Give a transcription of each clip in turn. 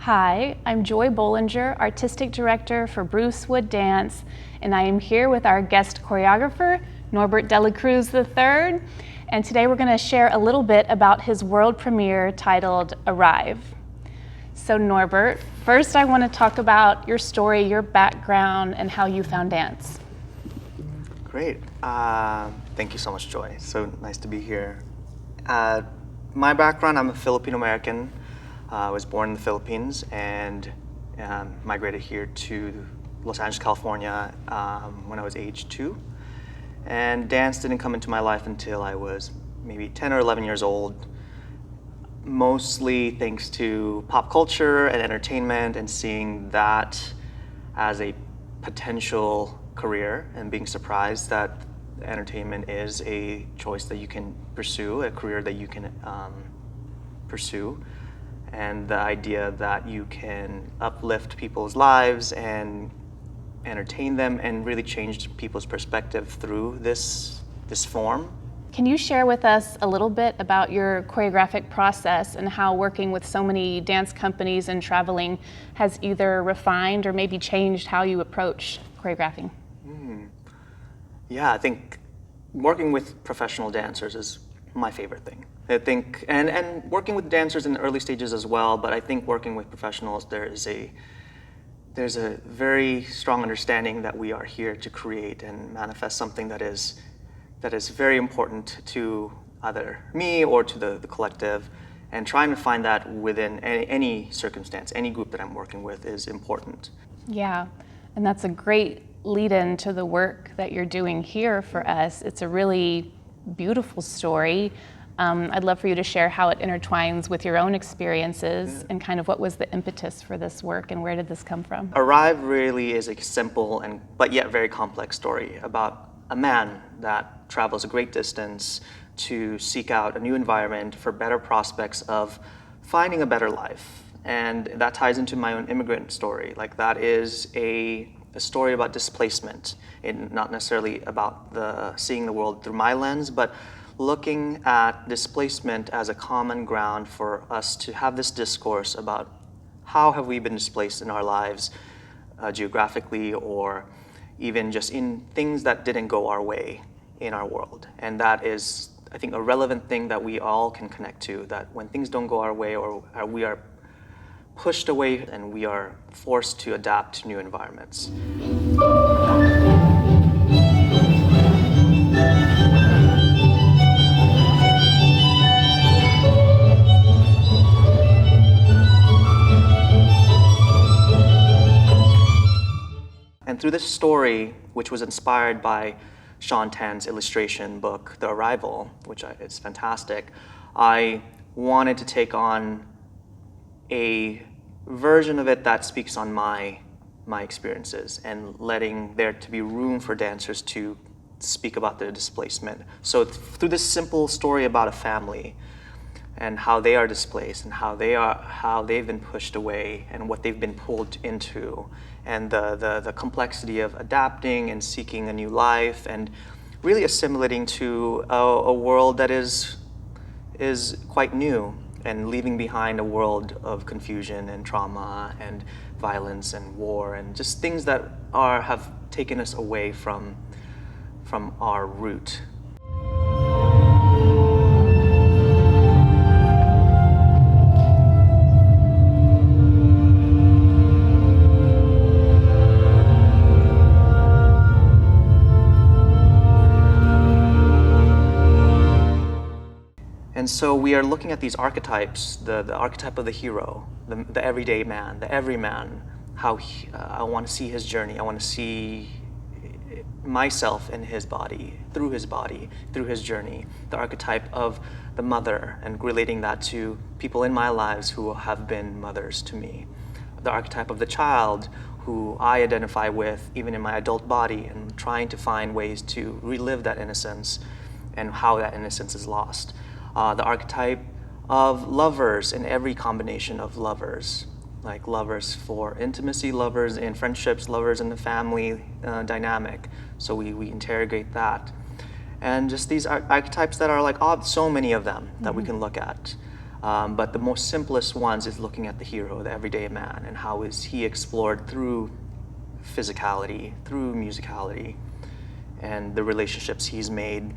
Hi, I'm Joy Bollinger, Artistic Director for Bruce Wood Dance, and I am here with our guest choreographer, Norbert Cruz III, and today we're going to share a little bit about his world premiere titled Arrive. So Norbert, first I want to talk about your story, your background, and how you found dance. Great. Thank you so much, Joy. So nice to be here. My background, I'm a Filipino-American. I was born in the Philippines and migrated here to Los Angeles, California when I was age 2. And dance didn't come into my life until I was maybe 10 or 11 years old, mostly thanks to pop culture and entertainment and seeing that as a potential career and being surprised that entertainment is a choice that you can pursue, a career that you can pursue. And the idea that you can uplift people's lives and entertain them and really change people's perspective through this form. Can you share with us a little bit about your choreographic process and how working with so many dance companies and traveling has either refined or maybe changed how you approach choreographing? Yeah, I think working with professional dancers is my favorite thing. I think, and working with dancers in the early stages as well, but I think working with professionals, there's a very strong understanding that we are here to create and manifest something that is very important to either me or to the collective, and trying to find that within any circumstance, any group that I'm working with is important. Yeah, and that's a great lead-in to the work that you're doing here for us. It's a really beautiful story. I'd love for you to share how it intertwines with your own experiences and kind of what was the impetus for this work and where did this come from? Arrive really is a simple but yet very complex story about a man that travels a great distance to seek out a new environment for better prospects of finding a better life. And that ties into my own immigrant story. Like, that is a story about displacement, and not necessarily about seeing the world through my lens, but looking at displacement as a common ground for us to have this discourse about how have we been displaced in our lives, geographically, or even just in things that didn't go our way in our world. And that is, I think, a relevant thing that we all can connect to, that when things don't go our way or we are pushed away and we are forced to adapt to new environments. And through this story, which was inspired by Sean Tan's illustration book, The Arrival, which is fantastic, I wanted to take on a version of it that speaks on my experiences and letting there to be room for dancers to speak about their displacement. So through this simple story about a family and how they are displaced and how they've been pushed away and what they've been pulled into, and the complexity of adapting and seeking a new life and really assimilating to a world that is quite new, and leaving behind a world of confusion and trauma and violence and war and just things that have taken us away from our root. And so we are looking at these archetypes, the archetype of the hero, the everyday man, the everyman, how I want to see his journey. I want to see myself in his body, through his journey. The archetype of the mother and relating that to people in my lives who have been mothers to me. The archetype of the child who I identify with even in my adult body, and trying to find ways to relive that innocence and how that innocence is lost. The archetype of lovers in every combination of lovers, like lovers for intimacy, lovers in friendships, lovers in the family dynamic. So we interrogate that. And just these archetypes that are like, so many of them that we can look at. But the most simplest ones is looking at the hero, the everyday man, and how is he explored through physicality, through musicality, and the relationships he's made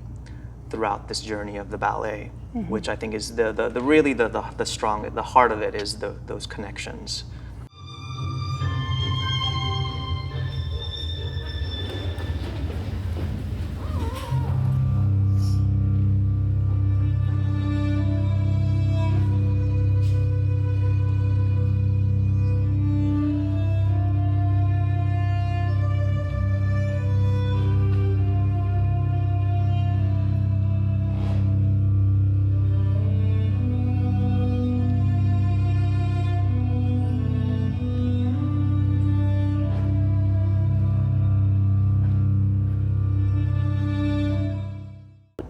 throughout this journey of the ballet, which I think is really the strong, the heart of it is those connections.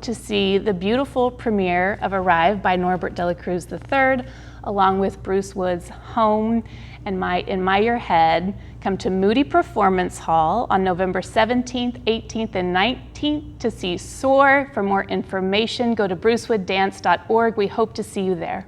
To see the beautiful premiere of Arrive by Norbert de la Cruz III, along with Bruce Wood's Home and In My Your Head, come to Moody Performance Hall on November 17th, 18th, and 19th to see Soar. For more information, go to brucewooddance.org. We hope to see you there.